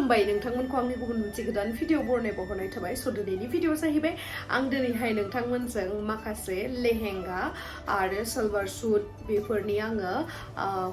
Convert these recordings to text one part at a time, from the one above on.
खुलुमबाय नोंथांमोनखौ आंनि गुबुन मोनसे गोदान भिडिअ बरनाय बावहरनाय थाबाय स' दिनैनि भिडिअ जाहैबाय आं दिनैहाय नोंथांमोनजों माखासे लेहेंगा आरो सलवार सुट बेफोरनि आङो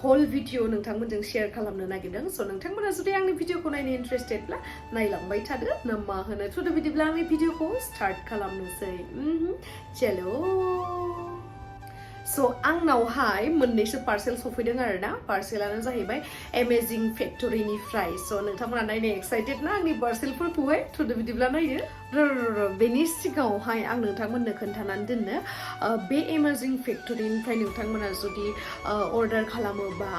होल भिडिअ नोंथांमोनजों शेयार खालामनो नागिरदों स' नोंथांमोना जुदि आंनि भिडिअखौ नायनो इन्ट्रेस्टेडब्ला नायलांबाय थादो ना मा होनो थुदो बिदिब्ला आंनि भिडिअखौ स्टार्ट खालामनोसै चलो स' आंनावहाय मोननैसो पार्सेल सफैदों आरो ना पार्सेलानो जाहैबाय एमेजिं फेक्टरिनिफ्राय स' नोंथांमोना नायनो एक्साइटेड ना आंनि पार्सेलफोरखौहाय थुदो बिदिब्ला नायदो बेनि सिगाङावहाय आं नोंथांमोननो खोन्थानानै दोननो बे एमेजिं फेक्टरिनिफ्राय नोंथांमोना जुदि अर्डार खालामोबा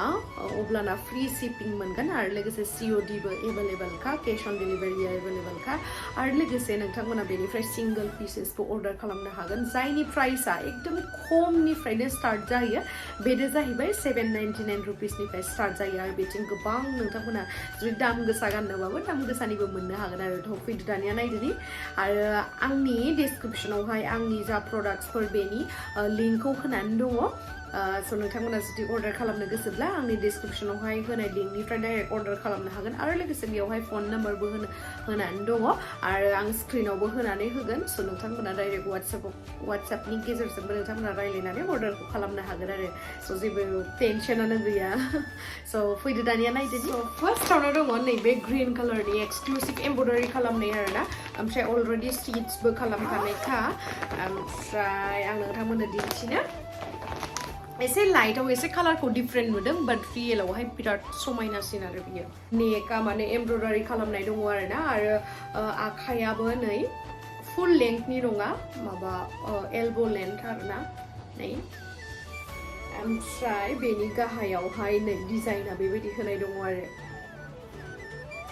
अब्लाना फ्रि शिपिं मोनगोन आरो लोगोसे CODबो एभेलेबलखा केश अन डेलिभारिया एभेलेबलखा आरो लोगोसे नोंथांमोना बेनिफ्राय सिंगल पिसेसबो अर्डार खालामनो हागोन जायनि प्राइसआ एकदम खमनिफ्राय स्टार्ट जायो बेनो जाहैबाय 799 रुपिसनिफ्राय स्टार्ट जायो आरो बेथिं गोबां नोंथांमोना जुदि दाम गोसा गाननोबाबो दाम गोसानिबो मोननो हागोन आरो थ' फैदो दानिया नायदोनि आरो आंनि डिसक्रिपसनावहाय आंनि जा प्रडाक्टसफोर बेनि लिंकखौ होनानै दङ स' नोंथांमोना जुदि अर्डार खालामनो गोसोब्ला आंनि डिसक्रिपसनावहाय होनाय लिंकनिफ्राय डाइरेक्ट अर्डार खालामनो हागोन आरो लोगोसे बेयावहाय फन नाम्बारबो होनानै दङ आरो आं स्क्रिनावबो होनानै होगोन स' नोंथांमोना डाइरेक्ट वाट्सएपनि गेजेरजोंबो नोंथांमोना रायज्लायनानै अर्डारखौ खालामनो हागोन आरो स' जेबो टेनसनानो गैया स' फैदो दानिया नायदो स' फार्स्टआवनो दङ नैबे ग्रीन कालारनि एक्सक्लुसिभ एम्ब्रयडारि खालामनाय आरोना ओमफ्राय अलरेडि स्टिचबो खालामखानायखा ओमफ्राय आं नोंथांमोननो दिन्थिनो एसे लाइटआव एसे कालारखौ डिफरेन्ट नुदों बाट रियेलावहाय बिराद समायनासिन आरो बियो नेकआ माने एमब्रयडारि खालामनाय दङ आरोना आरो आखायाबो नै फुल लेंथनि नङा माबा एल्बो लेंथ आरोना नै ओमफ्राय बेनि गाहायावहाय नै डिजाइना बेबायदि होनाय दङ आरो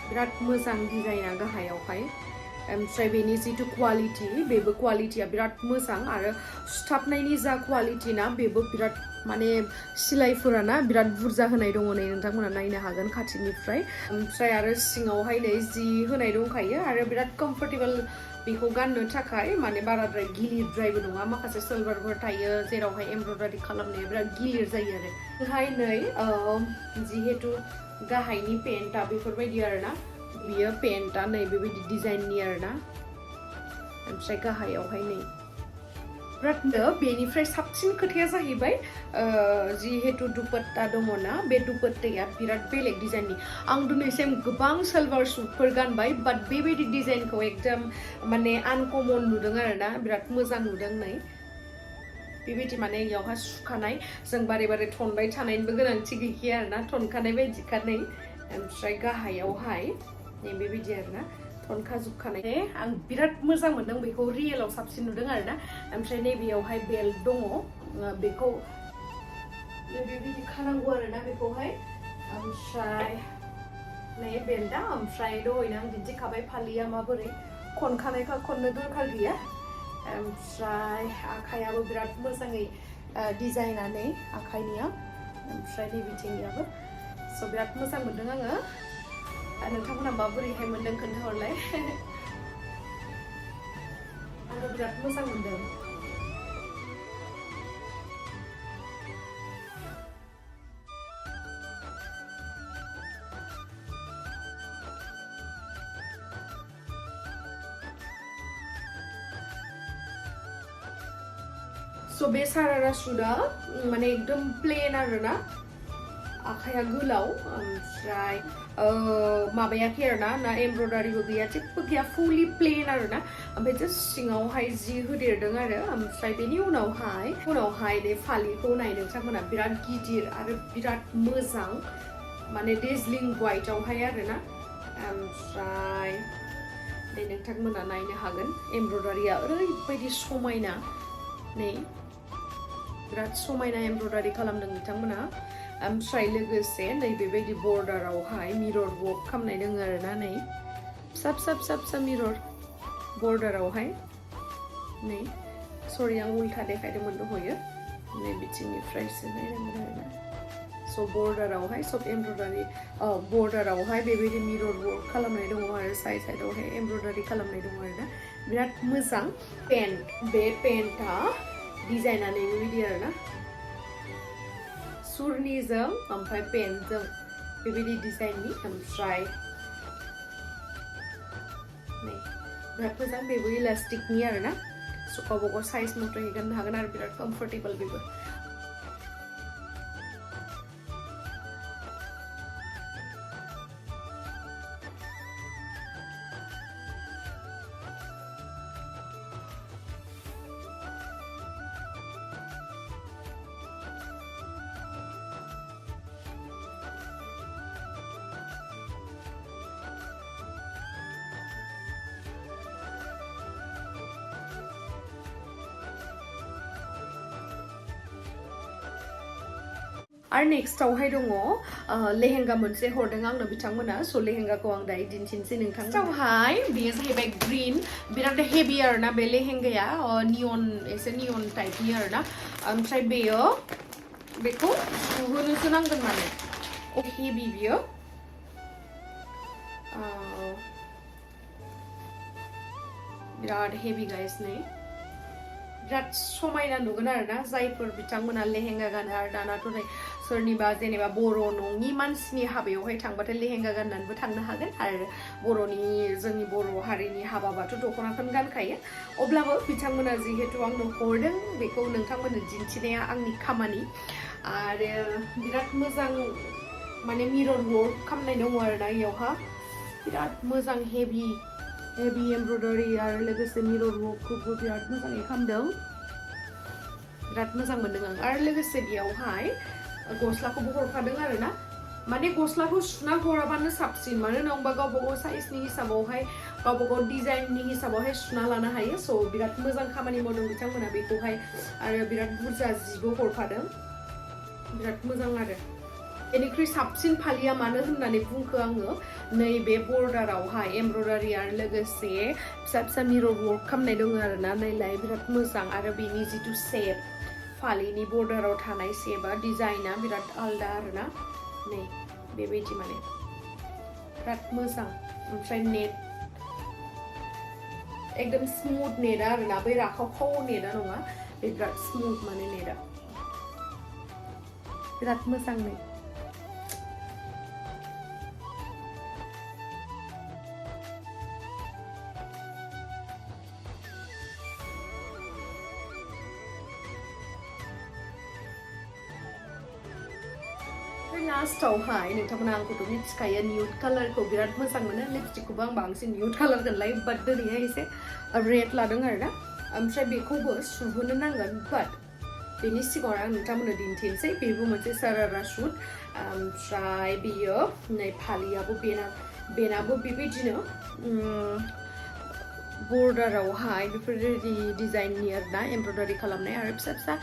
बिराद मोजां डिजाइना गाहायावहाय ओमफ्राय बेनि जिथु क्वालिटि बेबो क्वालिटिया बिराद मोजां आरो सुथाबनायनि जा क्वालिटि ना बेबो बिराद माने सिलाइफोरा ना बिराद बुरजा होनाय दङ नै नोंथांमोना नायनो हागोन खाथिनिफ्राय ओमफ्राय आरो सिङावहाय नै जि होनाय दंखायो आरो बिराद कम्फर्टेबल बेखौ गाननो थाखाय माने बाराद्राय गिलिरद्रायबो नङा माखासे सलवारफोर थायो जेरावहाय एमब्रयडारि खालामनाया बिराद गिलिर जायो आरो ओमफ्राय नै जिहेतु गाहायनि पेन्टआ बेफोरबायदि आरोना बियो पेन्टआ नै बेबायदि डिजाइननि आरोना ओमफ्राय गाहायावहाय नै बिरादनो बेनिफ्राय साबसिन खोथाया जाहैबाय जिहेतु दुपट्टा दङना बे दुपट्टाया बिराद बेलेग डिजाइननि आं दिनैसिम गोबां सलवार सुटफोर गानबाय बाट बेबायदि डिजाइनखौ एकदम माने आनकमन नुदों आरोना बिराद मोजां नुदों नै बेबायदि माने इयावहाय सुखानाय जों बारे बारे थनबाय थानायनिबो गोनांथि गैखाया आरोना थनखानाय बायदिखा नै ओमफ्राय गाहायावहाय नै बेबायदि आरोना थनखाजोबखानाय आं बिराद मोजां मोनदों बेखौ रियेलाव साबसिन नुदों आरोना ओमफ्राय नैबेयावहाय बेल्ट दङ बेखौ बेबायदि खानांगौ आरोना बेखौहाय ओमफ्राय नै बेल्टआ ओमफ्राय दहायनो आं दिन्थिखाबाय फालिया माबोरै खनखानायखा खननो दरखार गैया ओमफ्राय आखायाबो बिराद मोजाङै डिजाइनानै आखाइनिया ओमफ्राय नैबिथिंनियाबो स' बिराद मोजां मोनदों आङो नोंथांमोना माबोरैहाय मोनदों खोन्थाहरलाय आङो बिराद मोजां मोनदों स' बे सारारा सुटआ माने एकदम प्लेन आरोना आखाया गोलाव ओमफ्राय माबायाखै आरोना ना एमब्रयडारिबो गैया जेबो गैया फुलि प्लेन आरोना ओमफ्राय जास्ट सिङावहाय जि होदेरदों आरो ओमफ्राय बेनि उनावहाय बे फालिखौ नाय नोंथांमोना बिराद गिदिर आरो बिराद मोजां माने डेजलिं वाइटआवहाय आरोना ओमफ्राय नै नोंथांमोना नायनो हागोन एमब्रयडारिया ओरैबायदि समायना नै बिराद समायना एमब्रयडारि खालामदों बिथांमोना ओमफ्राय लोगोसे नै बेबायदि बर्डारावहाय मिरर वर्क खालामनाय दङ आरोना नै फिसा फिसा फिसा फिसा मिरर बर्डारावहाय नै सरि आं उल्था देखायदोंमोन दहयो नै बिथिंनिफ्रायसो नायनांगोन आरोना स' बर्डारावहाय सब एमब्रयडारि बर्डारावहाय बेबायदि मिरर वर्क खालामनाय दङ आरो साइडआवहाय एमब्रयडारि खालामनाय दङ आरोना बिराद मोजां पेन्ट बे पेन्टआ डिजाइना नै बेबायदि आरोना सुरनिजों ओमफ्राय पेन्टजों बेबायदि डिजाइननि ओमफ्राय नै बिराद मोजां बेबो इलास्टिकनि आरोना स' गावबा गाव साइज मथे गाननो हागोन आरो बिराद कम्फर्टेबल बेबो आरो नेक्स्टआवहाय दङ लेहेंगा मोनसे हरदों आंनो बिथांमोना स' लेहेंगाखौ आं दायो दिन्थिनोसै नोंथांनावहाय बेयो जाहैबाय ग्रीन बिराद हेभि आरोना बे लेहेंगाया नियन एसे नियन टाइपनि आरोना ओमफ्राय बेखौ सुहोनोसो नांगोन माने हेभि बियो बिराद हेभि गाइस नै बिराद समायना नुगोन आरोना जायफोर बिथांमोना लेहेंगा गानो आरो दानाथ' नै सोरनिबा जेनेबा बर' नङि मानसिनि हाबायावहाय थांबाथाय लेहेंगा गाननानैबो थांनो हागोन आरो जोंनि बर' हारिनि हाबाबाथ' दख'नाखौनो गानखायो अब्लाबो बिथांमोना जिहेतु आंनो हरदों बेखौ नोंथांमोननो दिन्थिनाया आंनि खामानि आरो बिराद मोजां माने मिरर वर्क खालामनाय दङ आरोना इयावहा बिराद मोजां हेभि एमब्रयडारि आरो लोगोसे मिरर वर्कखौबो बिराद मोजाङै खालामदों बिराद मोजां मोनदों आं आरो लोगोसे बेयावहाय गस्लाखौबो हरफादों आरोना माने गस्लाखौ सुना हराबानो साबसिन मानो होनोबा गावबा गाव साइजनि हिसाबावहाय गावबा गाव डिजाइननि हिसाबावहाय सुना लानो हायो स' बिराद मोजां खामानि मावदों बिथांमोना बेखौहाय आरो बिराद बुरजा जिबो हरफादों बिराद मोजां आरो बेनिख्रुइ साबसिन फालिया मानो होननानै बुंखो आङो नैबे बर्डारावहाय एमब्रयडारि आरो लोगोसे फिसा फिसा मिरर वर्क खालामनाय दङ आरोना नायलाय बिराद मोजां आरो बेनि जिथु शेप फालिनि बर्डाराव थानाय शेपआ डिजाइना बिराद आलदा आरोना नै बेबायदि माने बिराद मोजां ओमफ्राय नेट एकदम स्मुथ नेटआ आरोना बै राखावखाव नेटआ नङा बे बिराद स्मुथ माने नेटआ बिराद मोजां नै लास्टआवहाय नोंथांमोना आंखौथ' मिथिखायो न्यूड कालारखौ बिराद मोजां मोनो लिपस्टिकखौबो आं बांसिन न्यूड कालारखौलाय बाट दिनैहाय एसे रेड लादों आरोना ओमफ्राय बेखौबो सुहोनो नांगोन बाट बेनि सिगाङाव आं नोंथांमोननो दिन्थिनोसै बेबो मोनसे सारारा सुट ओमफ्राय बेयो नै फालियाबो बेनाबो बेबायदिनो बर्डारावहाय बेफोरबायदि डिजाइननि आरोना एमब्रयडारि खालामनाय आरो फिसा फिसा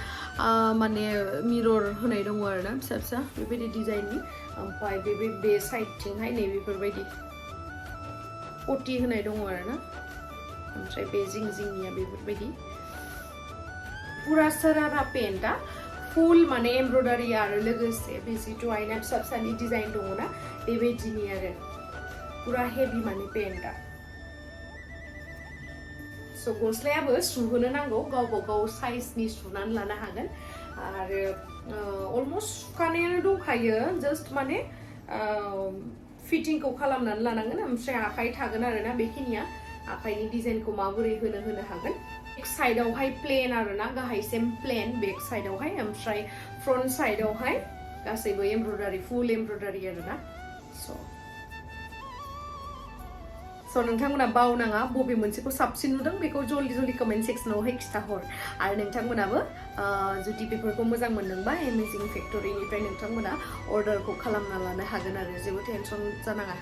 माने मिरर होनाय दङ आरोना फिसा फिसा बेबायदि डिजाइननि ओमफ्राय बे साइडथिंहाय नै बेफोरबायदि पटि होनाय दङ आरोना ओमफ्राय बे जिंनिया बेफोरबायदि पुरा सारारा पेन्टआ फुल माने एमब्रयडारि आरो लोगोसे बे जिथु आइना फिसा फिसानि डिजाइन दङना बेबायदिनि आरो पुरा हेभि माने पेन्टआ स' गस्लायाबो सुहोनो नांगौ गावबा गाव साइजनि सुनानै लानो हागोन आरो अलमस्ट सुखानायानो दंखायो जास्ट माने फिटिंखौ खालामनानै लानांगोन ओमफ्राय आखाइ थागोन आरोना बेखिनिया आखाइनि डिजाइनखौ माबोरै होनो हागोन बेक साइडआवहाय प्लेन आरोना गाहायसिम प्लेन बेक साइडआवहाय ओमफ्राय फ्रन्ट साइडआवहाय गासैबो एमब्रयडारि फुल एमब्रयडारि आरोना स' नोंथांमोना बावनाङा बबे मोनसेखौ साबसिन नुदों बेखौ जल्दि कमेन्ट सेक्सनावहाय खिथाहर आरो नोंथांमोनाबो जुदि बेफोरखौ मोजां मोनदोंबा एमेजिं फेक्टरिनिफ्राय नोंथांमोना अर्डारखौ खालामना लानो हागोन आरो जेबो टेनसन जानाङा